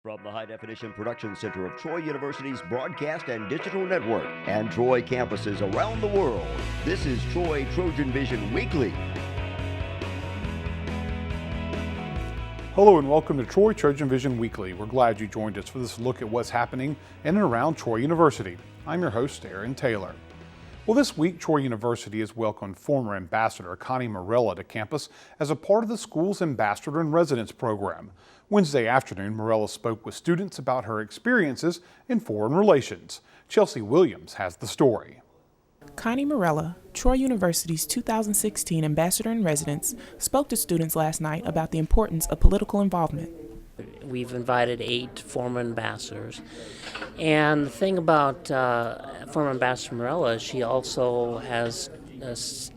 From the High Definition Production Center of Troy University's Broadcast and Digital Network and Troy campuses around the world, this is Troy TrojanVision Weekly. Hello and welcome to Troy TrojanVision Weekly. We're glad you joined us for this look at what's happening in and around Troy University. I'm your host, Aaron Taylor. Well, this week, Troy University has welcomed former Ambassador Connie Morella to campus as a part of the school's Ambassador in Residence program. Wednesday afternoon, Morella spoke with students about her experiences in foreign relations. Chelsea Williams has the story. Connie Morella, Troy University's 2016 Ambassador in Residence, spoke to students last night about the importance of political involvement. We've invited 8 former ambassadors. And the thing about former Ambassador Morella, she also has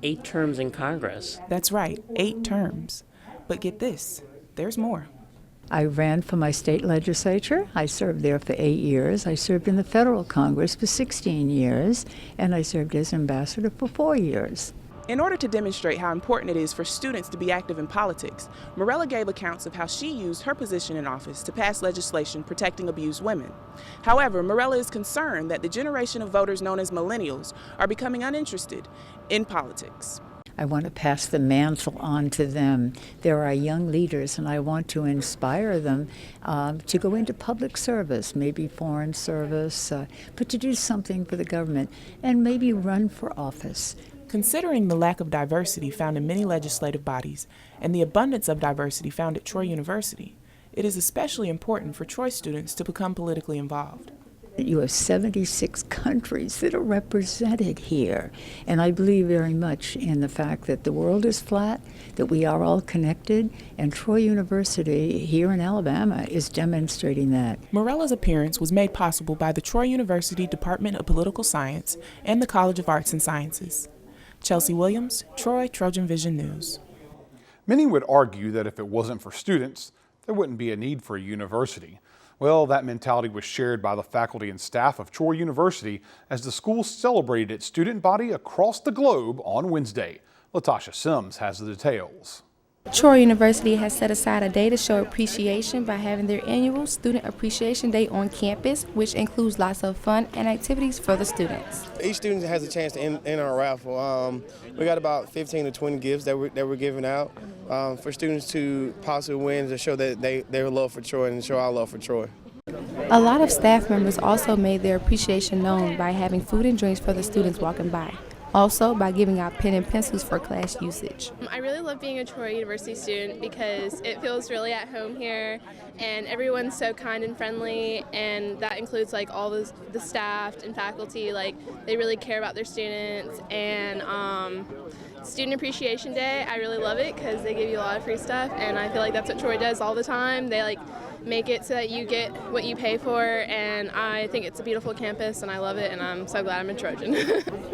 8 terms in Congress. That's right, 8 terms. But get this, there's more. I ran for my state legislature. I served there for 8 years. I served in the federal Congress for 16 years, and I served as ambassador for 4 years. In order to demonstrate how important it is for students to be active in politics, Morella gave accounts of how she used her position in office to pass legislation protecting abused women. However, Morella is concerned that the generation of voters known as millennials are becoming uninterested in politics. I want to pass the mantle on to them. They're our young leaders, and I want to inspire them to go into public service, maybe foreign service, but to do something for the government and maybe run for office. Considering the lack of diversity found in many legislative bodies and the abundance of diversity found at Troy University, it is especially important for Troy students to become politically involved. You have 76 countries that are represented here, and I believe very much in the fact that the world is flat, that we are all connected, and Troy University here in Alabama is demonstrating that. Morella's appearance was made possible by the Troy University Department of Political Science and the College of Arts and Sciences. Chelsea Williams, Troy TrojanVision News. Many would argue that if it wasn't for students, there wouldn't be a need for a university. Well, that mentality was shared by the faculty and staff of Troy University as the school celebrated its student body across the globe on Wednesday. Latasha Sims has the details. Troy University has set aside a day to show appreciation by having their annual Student Appreciation Day on campus, which includes lots of fun and activities for the students. Each student has a chance to enter our raffle. We got about 15 to 20 gifts that we're giving out for students to possibly win, to show that their love for Troy and show our love for Troy. A lot of staff members also made their appreciation known by having food and drinks for the students walking by. Also by giving out pen and pencils for class usage. I really love being a Troy University student because it feels really at home here and everyone's so kind and friendly, and that includes like all the staff and faculty. Like, they really care about their students. And Student Appreciation Day, I really love it because they give you a lot of free stuff, and I feel like that's what Troy does all the time. They make it so that you get what you pay for, and I think it's a beautiful campus and I love it, and I'm so glad I'm a Trojan.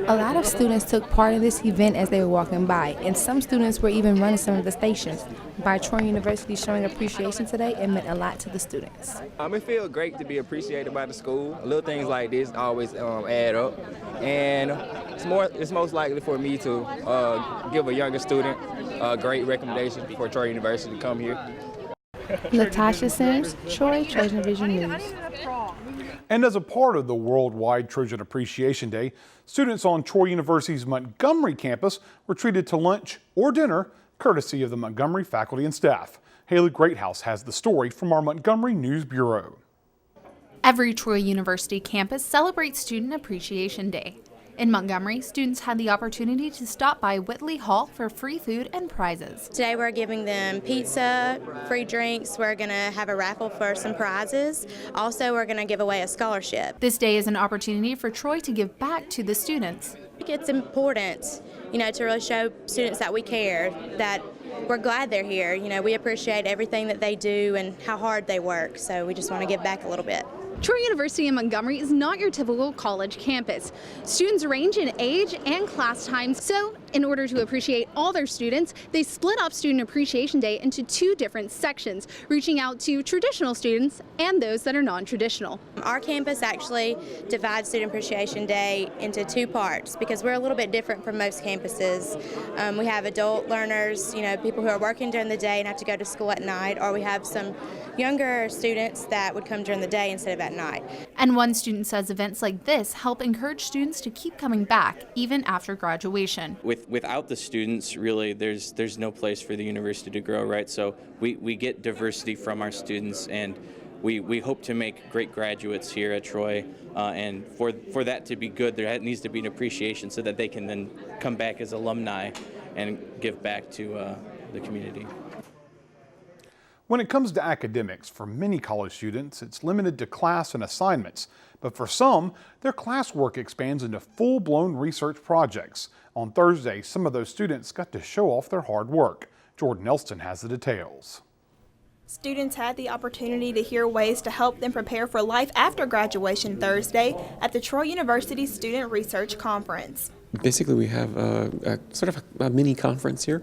A lot of students took part in this event as they were walking by, and some students were even running some of the stations. By Troy University showing appreciation today, it meant a lot to the students. It feels great to be appreciated by the school. Little things like this always add up, and it's most likely for me to give a younger student a great recommendation for Troy University to come here. Latasha Sims, Troy TrojanVision News. And as a part of the worldwide Trojan Appreciation Day, students on Troy University's Montgomery campus were treated to lunch or dinner courtesy of the Montgomery faculty and staff. Haley Greathouse has the story from our Montgomery News Bureau. Every Troy University campus celebrates Student Appreciation Day. In Montgomery, students had the opportunity to stop by Whitley Hall for free food and prizes. Today we're giving them pizza, free drinks, we're going to have a raffle for some prizes. Also, we're going to give away a scholarship. This day is an opportunity for Troy to give back to the students. It's important, to really show students that we care, that we're glad they're here. We appreciate everything that they do and how hard they work, so we just want to give back a little bit. Troy University in Montgomery is not your typical college campus. Students range in age and class times, so in order to appreciate all their students, they split up Student Appreciation Day into two different sections, reaching out to traditional students and those that are non-traditional. Our campus actually divides Student Appreciation Day into two parts because we're a little bit different from most campuses. We have adult learners, people who are working during the day and have to go to school at night, or we have some younger students that would come during the day instead of at night. And one student says events like this help encourage students to keep coming back even after graduation. Without the students, really, there's no place for the university to grow, right? So we get diversity from our students, and we hope to make great graduates here at Troy. And for that to be good, there needs to be an appreciation so that they can then come back as alumni and give back to the community. When it comes to academics, for many college students, it's limited to class and assignments. But for some, their classwork expands into full-blown research projects. On Thursday, some of those students got to show off their hard work. Jordan Elston has the details. Students had the opportunity to hear ways to help them prepare for life after graduation Thursday at the Troy University Student Research Conference. Basically, we have sort of a mini conference here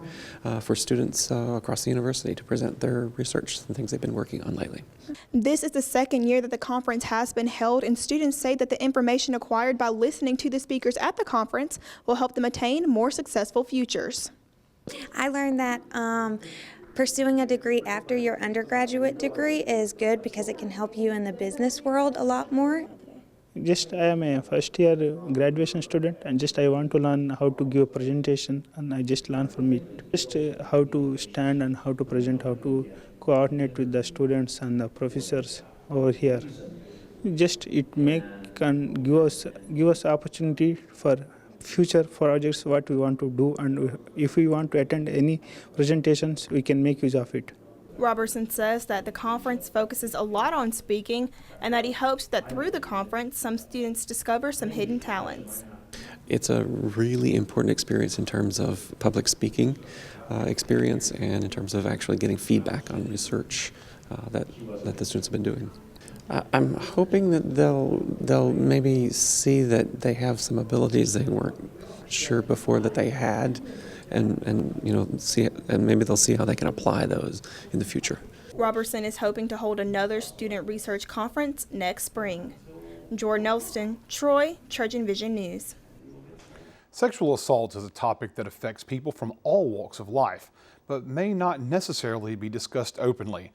for students across the university to present their research and things they've been working on lately. This is the second year that the conference has been held, and students say that the information acquired by listening to the speakers at the conference will help them attain more successful futures. I learned that pursuing a degree after your undergraduate degree is good because it can help you in the business world a lot more. I am a first year graduation student, and I want to learn how to give a presentation, and I just learn from it. How to stand and how to present, how to coordinate with the students and the professors over here. It can give us opportunity for future projects, what we want to do, and if we want to attend any presentations, we can make use of it. Robertson says that the conference focuses a lot on speaking and that he hopes that through the conference some students discover some hidden talents. It's a really important experience in terms of public speaking experience and in terms of actually getting feedback on research that the students have been doing. I'm hoping that they'll maybe see that they have some abilities they weren't sure before that they had, and see, and maybe they'll see how they can apply those in the future. Robertson is hoping to hold another student research conference next spring. Jordan Elston, Troy, TrojanVision News. Sexual assault is a topic that affects people from all walks of life, but may not necessarily be discussed openly.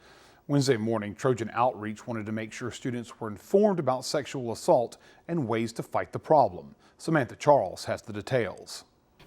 Wednesday morning, Trojan Outreach wanted to make sure students were informed about sexual assault and ways to fight the problem. Samantha Charles has the details.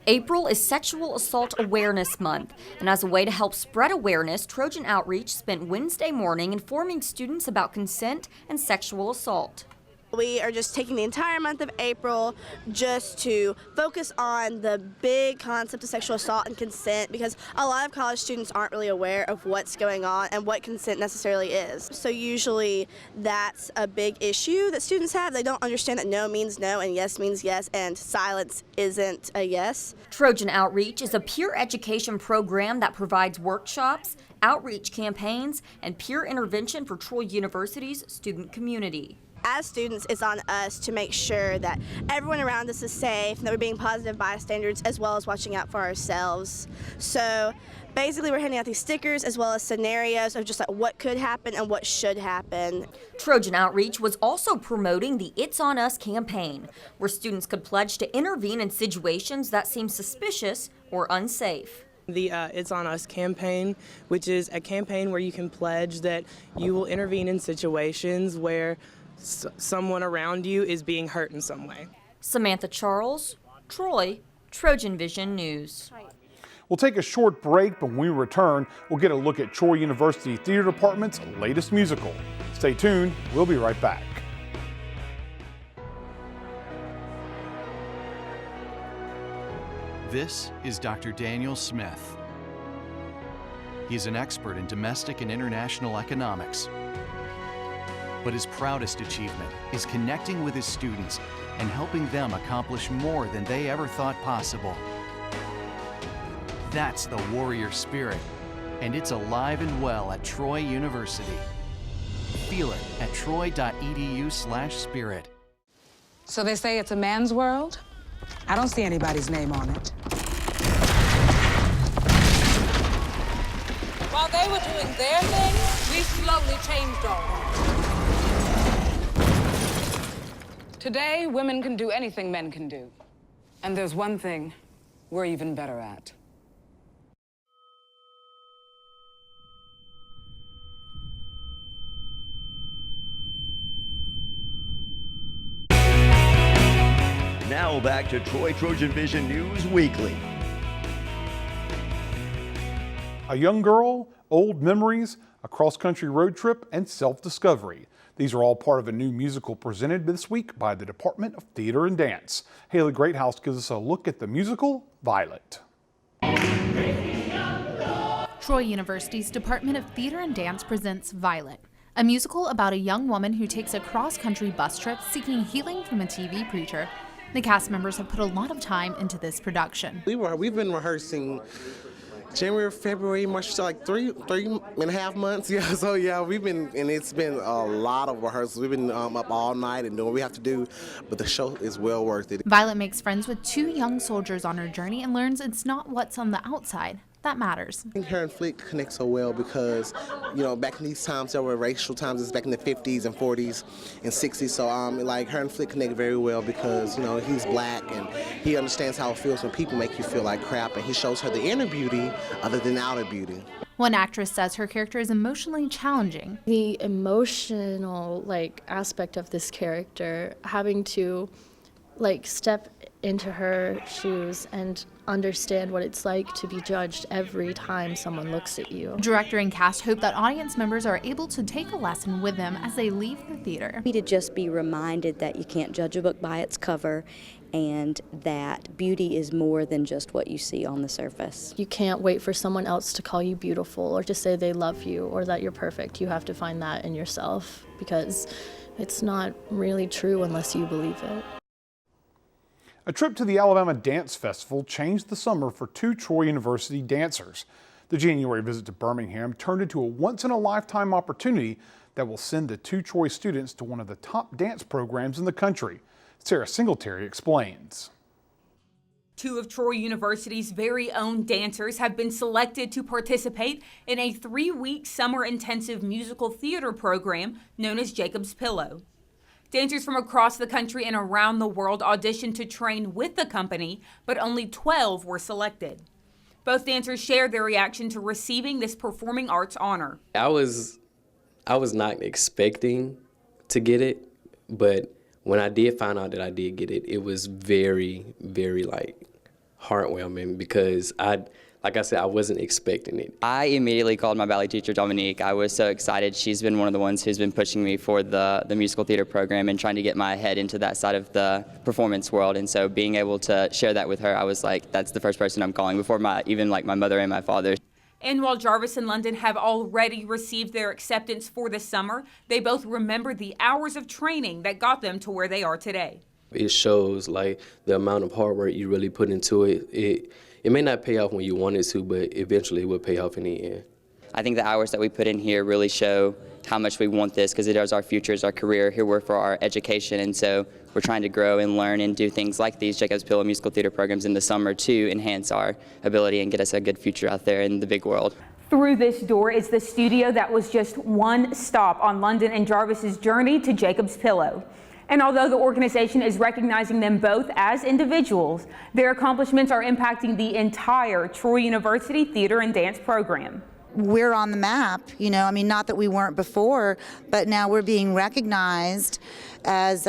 April is Sexual Assault Awareness Month, and as a way to help spread awareness, Trojan Outreach spent Wednesday morning informing students about consent and sexual assault. We are just taking the entire month of April just to focus on the big concept of sexual assault and consent, because a lot of college students aren't really aware of what's going on and what consent necessarily is. So usually that's a big issue that students have. They don't understand that no means no and yes means yes, and silence isn't a yes. Trojan Outreach is a peer education program that provides workshops, outreach campaigns, and peer intervention for Troy University's student community. As students, it's on us to make sure that everyone around us is safe, and that we're being positive bystanders as well as watching out for ourselves. So basically we're handing out these stickers as well as scenarios of just like what could happen and what should happen. Trojan Outreach was also promoting the It's On Us campaign, where students could pledge to intervene in situations that seem suspicious or unsafe. The It's On Us campaign, which is a campaign where you can pledge that you will intervene in situations where someone around you is being hurt in some way. Samantha Charles, Troy, TrojanVision News. We'll take a short break, but when we return, we'll get a look at Troy University Theater Department's latest musical. Stay tuned, we'll be right back. This is Dr. Daniel Smith. He's an expert in domestic and international economics. But his proudest achievement is connecting with his students and helping them accomplish more than they ever thought possible. That's the warrior spirit, and it's alive and well at Troy University. Feel it at troy.edu/spirit. So they say it's a man's world? I don't see anybody's name on it. While they were doing their thing, we slowly changed all that. Today, women can do anything men can do. And there's one thing we're even better at. Now back to TrojanVision News Weekly. A young girl, old memories, a cross-country road trip, and self-discovery. These are all part of a new musical presented this week by the Department of Theater and Dance. Haley Greathouse gives us a look at the musical Violet. Troy University's Department of Theater and Dance presents Violet, a musical about a young woman who takes a cross-country bus trip seeking healing from a TV preacher. The cast members have put a lot of time into this production. We've been rehearsing January, February, March, so like three and a half months. Yeah, so yeah, it's been a lot of rehearsals. We've been up all night and doing what we have to do, but the show is well worth it. Violet makes friends with two young soldiers on her journey and learns it's not what's on the outside that matters. I think her and Flick connect so well because, back in these times, there were racial times. It's back in the 50s and 40s and 60s. So, like, her and Flick connect very well because, he's black and he understands how it feels when people make you feel like crap. And he shows her the inner beauty other than outer beauty. One actress says her character is emotionally challenging. The emotional, aspect of this character, having to, step into her shoes and understand what it's like to be judged every time someone looks at you. Director and cast hope that audience members are able to take a lesson with them as they leave the theater. To just be reminded that you can't judge a book by its cover and that beauty is more than just what you see on the surface. You can't wait for someone else to call you beautiful or to say they love you or that you're perfect. You have to find that in yourself because it's not really true unless you believe it. A trip to the Alabama Dance Festival changed the summer for two Troy University dancers. The January visit to Birmingham turned into a once-in-a-lifetime opportunity that will send the two Troy students to one of the top dance programs in the country. Sarah Singletary explains. Two of Troy University's very own dancers have been selected to participate in a 3-week summer intensive musical theater program known as Jacob's Pillow. Dancers from across the country and around the world auditioned to train with the company, but only 12 were selected. Both dancers shared their reaction to receiving this performing arts honor. I was not expecting to get it, but when I did find out that I did get it, it was very, very heartwarming because like I said, I wasn't expecting it. I immediately called my ballet teacher, Dominique. I was so excited. She's been one of the ones who's been pushing me for the musical theater program and trying to get my head into that side of the performance world. And so being able to share that with her, I was like, that's the first person I'm calling before even my mother and my father. And while Jarvis and London have already received their acceptance for the summer, they both remember the hours of training that got them to where they are today. It shows the amount of hard work you really put into it. It may not pay off when you want it to, but eventually it will pay off in the end. I think the hours that we put in here really show how much we want this because it is our future, it's our career. Here we're for our education, and so we're trying to grow and learn and do things like these Jacob's Pillow musical theater programs in the summer to enhance our ability and get us a good future out there in the big world. Through this door is the studio that was just one stop on London and Jarvis's journey to Jacob's Pillow. And although the organization is recognizing them both as individuals, their accomplishments are impacting the entire Troy University Theater and Dance program. We're on the map, not that we weren't before, but now we're being recognized as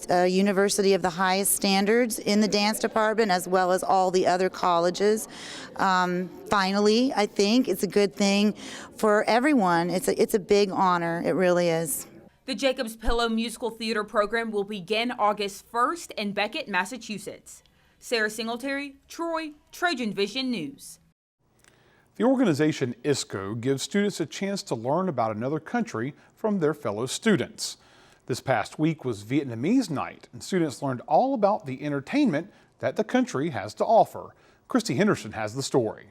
a university of the highest standards in the dance department as well as all the other colleges. Finally, I think it's a good thing for everyone. It's a big honor, it really is. The Jacob's Pillow musical theater program will begin August 1st in Beckett, Massachusetts. Sarah Singletary, Troy, TrojanVision News. The organization ISCO gives students a chance to learn about another country from their fellow students. This past week was Vietnamese night, and students learned all about the entertainment that the country has to offer. Christy Henderson has the story.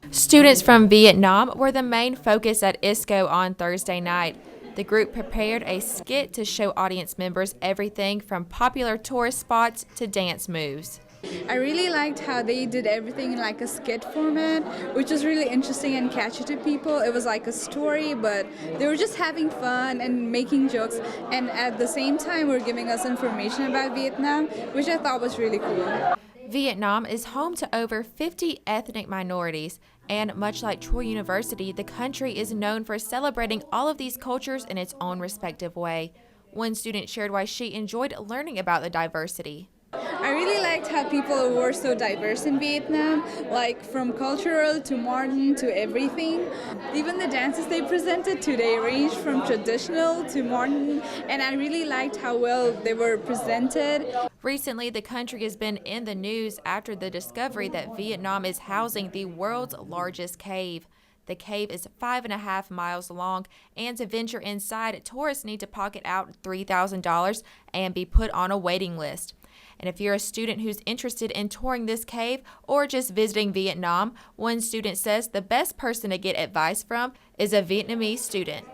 Students from Vietnam were the main focus at ISCO on Thursday night. The group prepared a skit to show audience members everything from popular tourist spots to dance moves. I really liked how they did everything in like a skit format, which was really interesting and catchy to people. It was like a story, but they were just having fun and making jokes, and at the same time were giving us information about Vietnam, which I thought was really cool. Vietnam is home to over 50 ethnic minorities, and much like Troy University, the country is known for celebrating all of these cultures in its own respective way. One student shared why she enjoyed learning about the diversity. I really liked how people were so diverse in Vietnam, like from cultural to modern to everything. Even the dances they presented today ranged from traditional to modern, and I really liked how well they were presented. Recently, the country has been in the news after the discovery that Vietnam is housing the world's largest cave. The cave is 5.5 miles long, and to venture inside, tourists need to pocket out $3,000 and be put on a waiting list. And if you're a student who's interested in touring this cave or just visiting Vietnam, one student says the best person to get advice from is a Vietnamese student.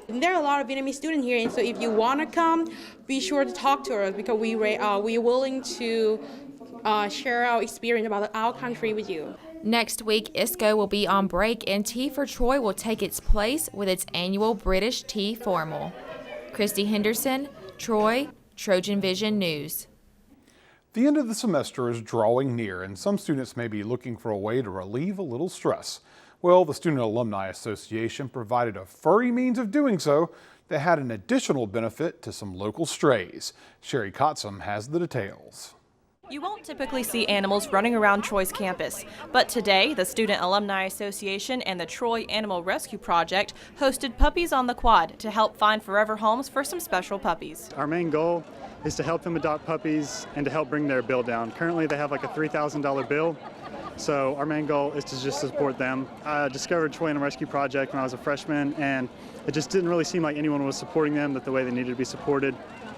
There are a lot of Vietnamese students here, and so if you want to come, be sure to talk to us because we're willing to share our experience about our country with you. Next week, ISCO will be on break, and Tea for Troy will take its place with its annual British Tea Formal. Christy Henderson, Troy, TrojanVision News. The end of the semester is drawing near, and some students may be looking for a way to relieve a little stress. Well, the Student Alumni Association provided a furry means of doing so that had an additional benefit to some local strays. Sherry Kotzum has the details. You won't typically see animals running around Troy's campus, but today the Student Alumni Association and the Troy Animal Rescue Project hosted Puppies on the Quad to help find forever homes for some special puppies. Our main goal is to help them adopt puppies and to help bring their bill down. Currently they have like a $3,000 bill, so our main goal is to just support them. I discovered Troy Animal Rescue Project when I was a freshman, and it just didn't really seem like anyone was supporting them the way they needed to be supported.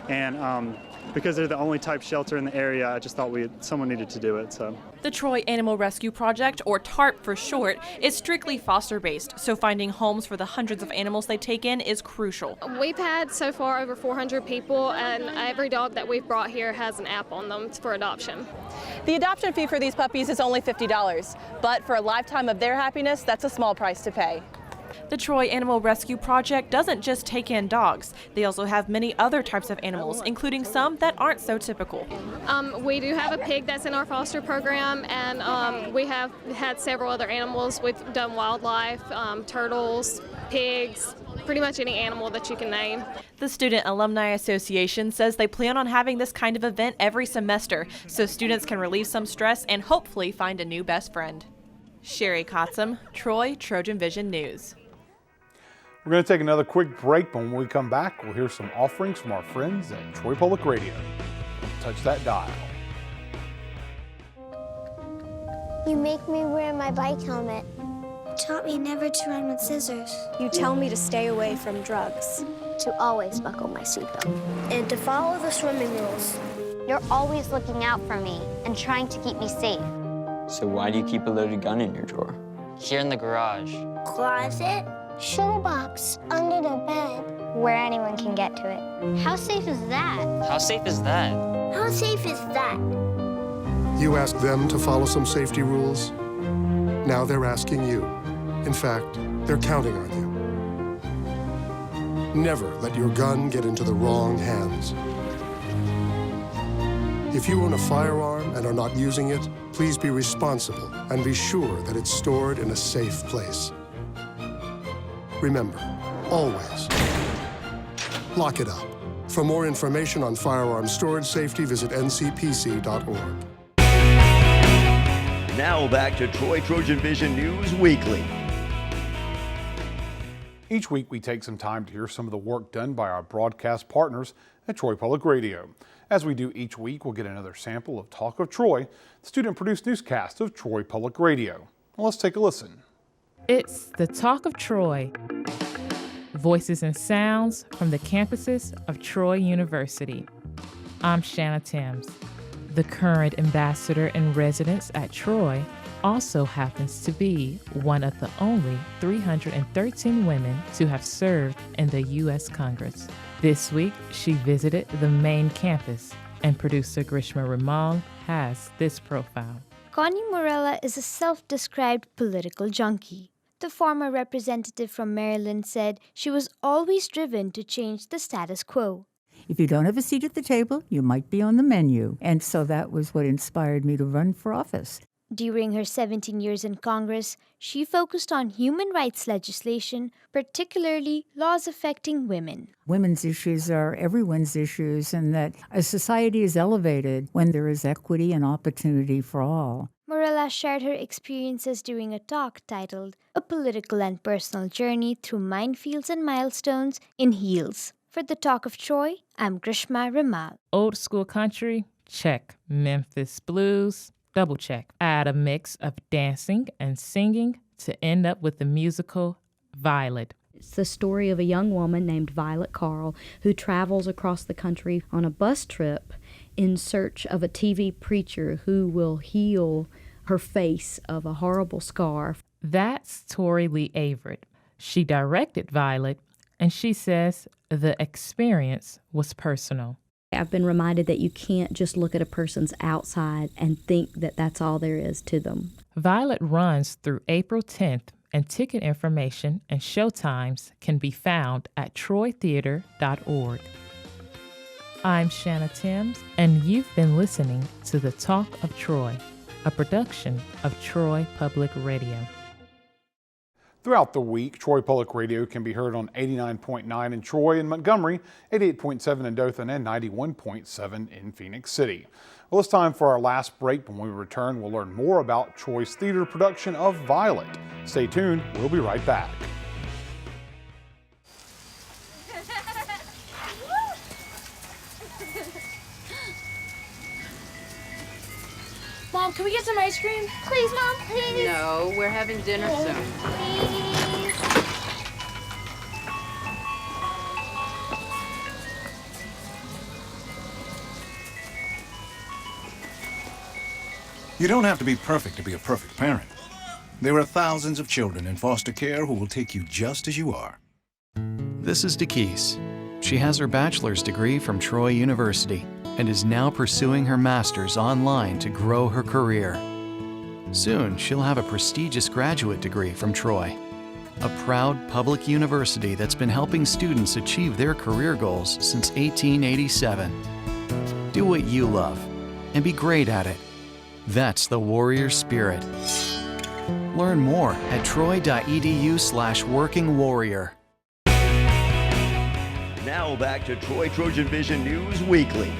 And because they're the only type shelter in the area, I just thought someone needed to do it. So the Troy Animal Rescue Project, or TARP for short, is strictly foster-based, so finding homes for the hundreds of animals they take in is crucial. We've had so far over 400 people, and every dog that we've brought here has an app on them for adoption. The adoption fee for these puppies is only $50, but for a lifetime of their happiness, that's a small price to pay. The Troy Animal Rescue Project doesn't just take in dogs. They also have many other types of animals, including some that aren't so typical. We do have a pig that's in our foster program, and we have had several other animals. We've done wildlife, turtles, pigs, pretty much any animal that you can name. The Student Alumni Association says they plan on having this kind of event every semester so students can relieve some stress and hopefully find a new best friend. Sherry Kotzum, Troy, TrojanVision News. We're going to take another quick break, but when we come back, we'll hear some offerings from our friends at Troy Public Radio. Touch that dial. You make me wear my bike helmet. Taught me never to run with scissors. You tell me to stay away from drugs. To always buckle my seatbelt. And to follow the swimming rules. You're always looking out for me and trying to keep me safe. So why do you keep a loaded gun in your drawer? Here in the garage. Closet. Shoebox under the bed. Where anyone can get to it. How safe is that? How safe is that? How safe is that? You asked them to follow some safety rules. Now they're asking you. In fact, they're counting on you. Never let your gun get into the wrong hands. If you own a firearm and are not using it, please be responsible and be sure that it's stored in a safe place. Remember, always lock it up. For more information on firearm storage safety, visit ncpc.org. Now back to Troy TrojanVision News Weekly. Each week we take some time to hear some of the work done by our broadcast partners at Troy Public Radio. As we do each week, we'll get another sample of Talk of Troy, the student-produced newscast of Troy Public Radio. Well, let's take a listen. It's the Talk of Troy. Voices and sounds from the campuses of Troy University. I'm Shanna Timms, the current ambassador in residence at Troy also happens to be one of the only 313 women to have served in the U.S. Congress. This week, she visited the main campus, and producer Grishma Ramal has this profile. Connie Morella is a self-described political junkie. The former representative from Maryland said she was always driven to change the status quo. If you don't have a seat at the table, you might be on the menu. And so that was what inspired me to run for office. During her 17 years in Congress, she focused on human rights legislation, particularly laws affecting women. Women's issues are everyone's issues, and that a society is elevated when there is equity and opportunity for all. Morella shared her experiences during a talk titled A Political and Personal Journey Through Minefields and Milestones in Heels. For the Talk of Troy, I'm Grishma Ramal. Old school country? Check. Memphis blues? Double check. Add a mix of dancing and singing to end up with the musical Violet. It's the story of a young woman named Violet Carl who travels across the country on a bus trip in search of a TV preacher who will heal her face of a horrible scar. That's Tori Lee Averett. She directed Violet, and she says the experience was personal. I've been reminded that you can't just look at a person's outside and think that that's all there is to them. Violet runs through April 10th, and ticket information and showtimes can be found at troytheater.org. I'm Shanna Timms, and you've been listening to The Talk of Troy, a production of Troy Public Radio. Throughout the week, Troy Public Radio can be heard on 89.9 in Troy and Montgomery, 88.7 in Dothan, and 91.7 in Phoenix City. Well, it's time for our last break. When we return, we'll learn more about Troy's theater production of Violet. Stay tuned. We'll be right back. Mom, can we get some ice cream? Please, Mom, please. No, we're having dinner soon. Please. You don't have to be perfect to be a perfect parent. There are thousands of children in foster care who will take you just as you are. This is Dekise. She has her bachelor's degree from Troy University and is now pursuing her master's online to grow her career. Soon, she'll have a prestigious graduate degree from Troy, a proud public university that's been helping students achieve their career goals since 1887. Do what you love and be great at it. That's the warrior spirit. Learn more at troy.edu/workingwarrior. Now back to Troy Trojan Vision News Weekly.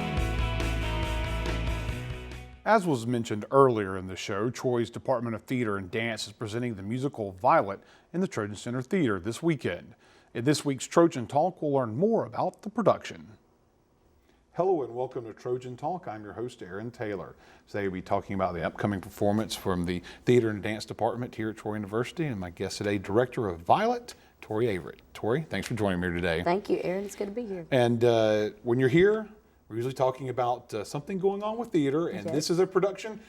As was mentioned earlier in the show, Troy's Department of Theater and Dance is presenting the musical Violet in the Trojan Center Theater this weekend. In this week's Trojan Talk, we'll learn more about the production. Hello and welcome to Trojan Talk. I'm your host, Aaron Taylor. Today we'll be talking about the upcoming performance from the Theater and Dance Department here at Troy University, and my guest today, Director of Violet, Tori Averett. Tori, thanks for joining me today. Thank you, Aaron. It's good to be here. And when you're here, we're usually talking about something going on with theater, and this is a production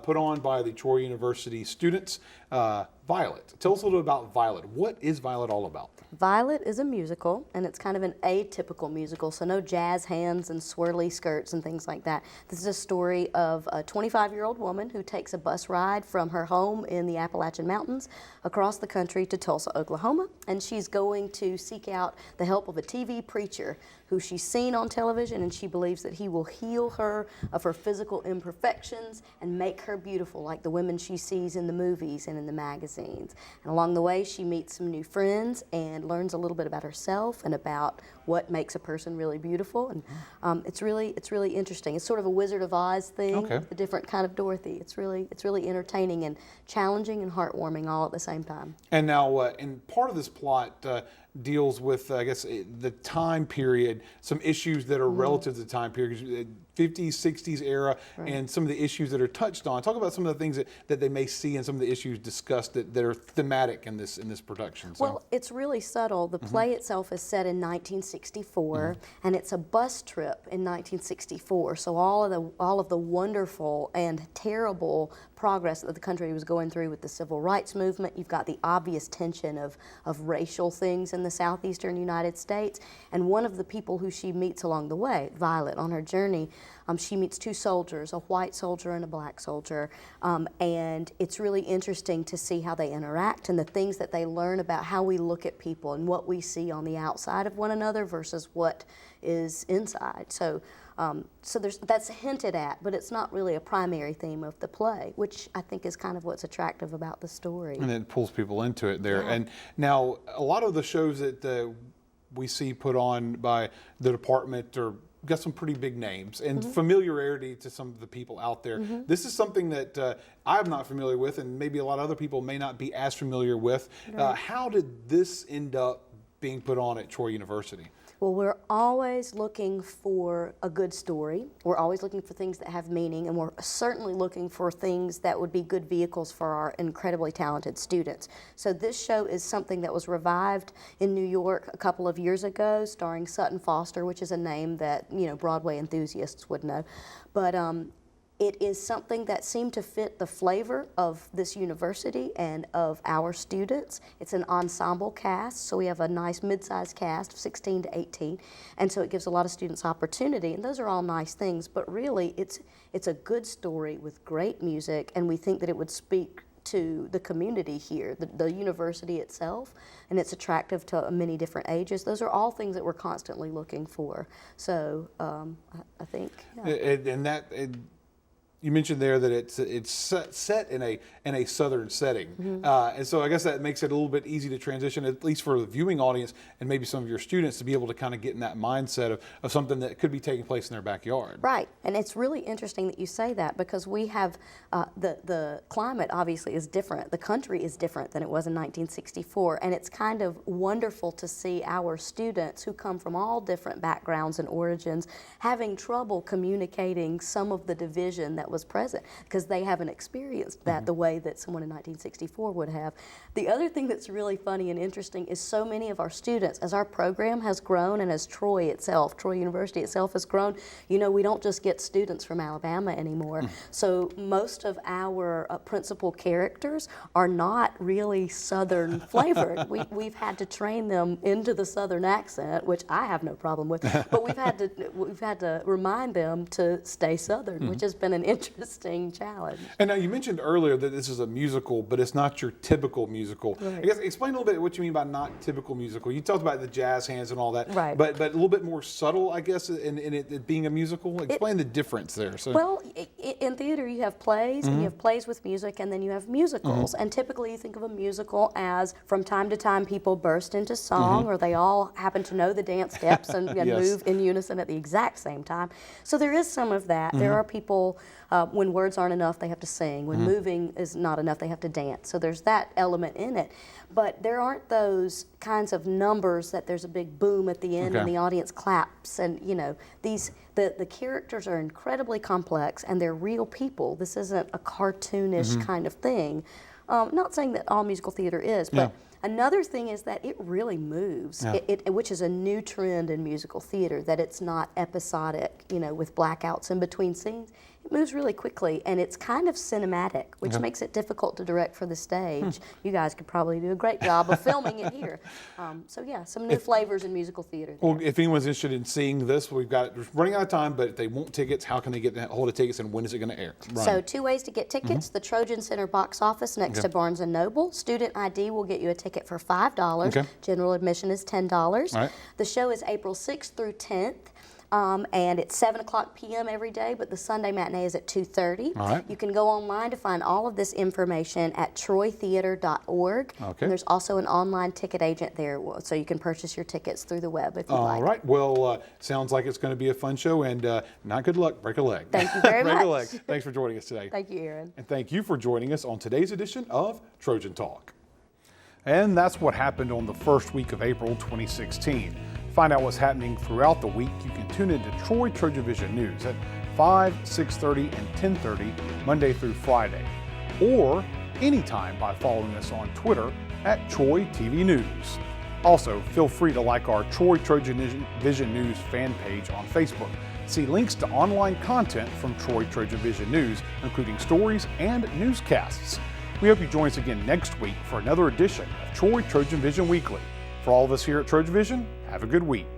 put on by the Troy University students. Violet, tell us a little bit about Violet. What is Violet all about? Violet is a musical, and it's kind of an atypical musical, so no jazz hands and swirly skirts and things like that. This is a story of a 25-year-old woman who takes a bus ride from her home in the Appalachian Mountains across the country to Tulsa, Oklahoma, and she's going to seek out the help of a TV preacher who she's seen on television, and she believes that he will heal her of her physical imperfections and make her beautiful like the women she sees in the movies and in the magazines. And along the way, she meets some new friends and learns a little bit about herself and about what makes a person really beautiful. And it's really interesting. It's sort of a Wizard of Oz thing, a different kind of Dorothy. It's really entertaining and challenging and heartwarming all at the same time. And now, and part of this plot deals with, I guess, the time period, some issues that are relative to the time period, 50s, 60s era, and some of the issues that are touched on. Talk about some of the things that they may see and some of the issues discussed that are thematic in this production. So. Well, it's really subtle. The play itself is set in 1964, and it's a bus trip in 1964. So all of the wonderful and terrible progress that the country was going through with the civil rights movement. You've got the obvious tension of racial things in the southeastern United States. And one of the people who she meets along the way, Violet, on her journey, she meets two soldiers, a white soldier and a black soldier, and it's really interesting to see how they interact and the things that they learn about how we look at people and what we see on the outside of one another versus what is inside. So that's hinted at, but it's not really a primary theme of the play, which I think is kind of what's attractive about the story. And it pulls people into it there. Yeah. And now a lot of the shows that we see put on by the department are got some pretty big names and familiarity to some of the people out there. This is something that I'm not familiar with, and maybe a lot of other people may not be as familiar with. Right. How did this end up being put on at Troy University? Well, we're always looking for a good story. We're always looking for things that have meaning, and we're certainly looking for things that would be good vehicles for our incredibly talented students. So this show is something that was revived in New York a couple of years ago, starring Sutton Foster, which is a name that, you know, Broadway enthusiasts would know. But it is something that seemed to fit the flavor of this university and of our students. It's an ensemble cast, so we have a nice mid-sized cast of 16 to 18, and so it gives a lot of students opportunity, and those are all nice things, but really it's a good story with great music, and we think that it would speak to the community here, the university itself, and it's attractive to many different ages. Those are all things that we're constantly looking for. So I think. Yeah. You mentioned there that it's set in a southern setting, and so I guess that makes it a little bit easy to transition, at least for the viewing audience and maybe some of your students, to be able to kind of get in that mindset of something that could be taking place in their backyard. Right, and it's really interesting that you say that, because we have the climate obviously is different. The country is different than it was in 1964, and it's kind of wonderful to see our students who come from all different backgrounds and origins having trouble communicating some of the division that was present, because they haven't experienced that the way that someone in 1964 would have. The other thing that's really funny and interesting is so many of our students, as our program has grown and as Troy University itself has grown, you know, we don't just get students from Alabama anymore. So most of our principal characters are not really Southern flavored. We've had to train them into the Southern accent, which I have no problem with, but we've had to remind them to stay Southern, which has been an interesting challenge. And now you mentioned earlier that this is a musical, but it's not your typical musical. Right. I guess explain a little bit what you mean by not typical musical. You talked about the jazz hands and all that, right? But a little bit more subtle, I guess, in it being a musical. Explain the difference there. So. Well, in theater you have plays, and you have plays with music, and then you have musicals. And typically you think of a musical as from time to time people burst into song, or they all happen to know the dance steps and move in unison at the exact same time. So there is some of that. There are people, when words aren't enough, they have to sing. When moving is not enough, they have to dance. So there's that element in it. But there aren't those kinds of numbers that there's a big boom at the end and the audience claps. And, you know, the characters are incredibly complex, and they're real people. This isn't a cartoonish kind of thing. Not saying that all musical theater is, but another thing is that it really moves, which is a new trend in musical theater, that it's not episodic, you know, with blackouts in between scenes. It moves really quickly, and it's kind of cinematic, which makes it difficult to direct for the stage. You guys could probably do a great job of filming it here. So yeah, some new flavors in musical theater there. Well, if anyone's interested in seeing this, we're running out of time, but if they want tickets, how can they get hold of tickets, and when is it going to air? So 2 ways to get tickets. The Trojan Center box office next to Barnes & Noble. Student ID will get you a ticket for $5. General admission is $10. The show is April 6th through 10th. And it's 7:00 p.m. every day, but the Sunday matinee is at 2:30. You can go online to find all of this information at troytheater.org. And there's also an online ticket agent there, so you can purchase your tickets through the web if you like. All right. Well, sounds like it's going to be a fun show, and not good luck. Break a leg. Thank you very much. Break a leg. Thanks for joining us today. Thank you, Aaron. And thank you for joining us on today's edition of Trojan Talk. And that's what happened on the first week of April 2016. Find out what's happening throughout the week. You can tune into Troy TrojanVision News at 5, 6:30, and 10:30 Monday through Friday, or anytime by following us on Twitter at Troy TV News. Also, feel free to like our Troy Trojan Vision News fan page on Facebook. See links to online content from Troy Trojan Vision News, including stories and newscasts. We hope you join us again next week for another edition of Troy Trojan Vision Weekly. For all of us here at Trojan Vision, have a good week.